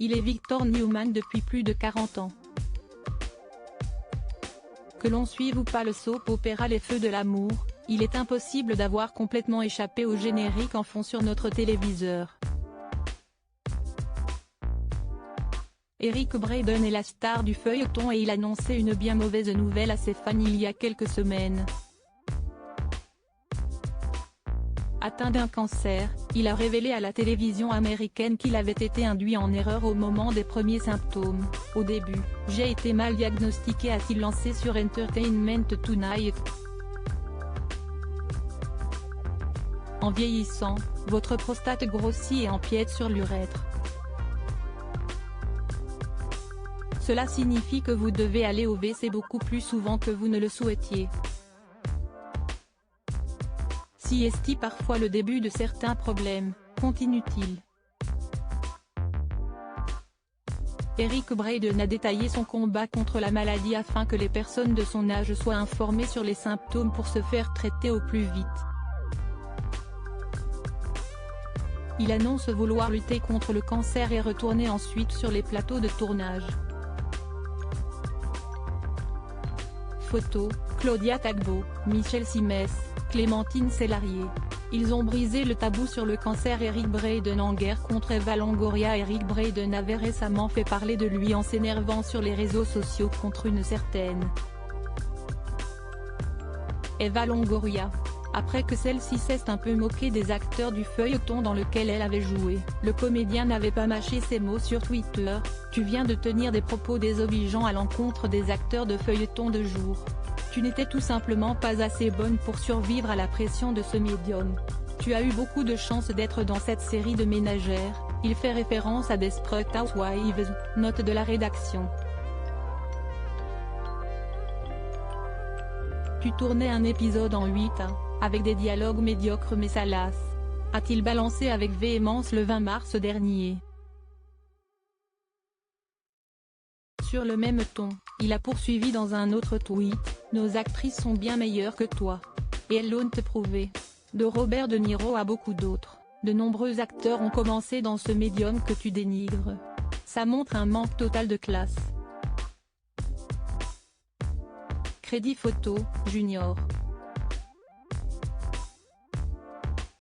Il est Victor Newman depuis plus de 40 ans. Que l'on suive ou pas le soap-opéra Les Feux de l'amour, il est impossible d'avoir complètement échappé au générique en fond sur notre téléviseur. Eric Braeden est la star du feuilleton et il annonçait une bien mauvaise nouvelle à ses fans il y a quelques semaines. Atteint d'un cancer, il a révélé à la télévision américaine qu'il avait été induit en erreur au moment des premiers symptômes. Au début, j'ai été mal diagnostiqué, a-t-il lancé sur Entertainment Tonight. En vieillissant, votre prostate grossit et empiète sur l'urètre. Cela signifie que vous devez aller au WC beaucoup plus souvent que vous ne le souhaitiez. Si est parfois le début de certains problèmes, continue-t-il. Eric Braeden a détaillé son combat contre la maladie afin que les personnes de son âge soient informées sur les symptômes pour se faire traiter au plus vite. Il annonce vouloir lutter contre le cancer et retourner ensuite sur les plateaux de tournage. Photo, Claudia Tagbo, Michel Simès, Clémentine Célarié. Ils ont brisé le tabou sur le cancer. Eric Braeden en guerre contre Eva Longoria. Eric Braeden avait récemment fait parler de lui en s'énervant sur les réseaux sociaux contre une certaine Eva Longoria. Après que celle-ci s'est un peu moquée des acteurs du feuilleton dans lequel elle avait joué, le comédien n'avait pas mâché ses mots sur Twitter. Tu viens de tenir des propos désobligeants à l'encontre des acteurs de feuilleton de jour. Tu n'étais tout simplement pas assez bonne pour survivre à la pression de ce médium. Tu as eu beaucoup de chance d'être dans cette série de ménagères. Il fait référence à Desperate Housewives, note de la rédaction. Tu tournais un épisode en 8 ans, avec des dialogues médiocres mais ça lasse, a-t-il balancé avec véhémence le 20 mars dernier. Sur le même ton, il a poursuivi dans un autre tweet, « Nos actrices sont bien meilleures que toi. Et elles l'ont prouvé. » De Robert De Niro à beaucoup d'autres, de nombreux acteurs ont commencé dans ce médium que tu dénigres. Ça montre un manque total de classe. Crédit photo, Junior.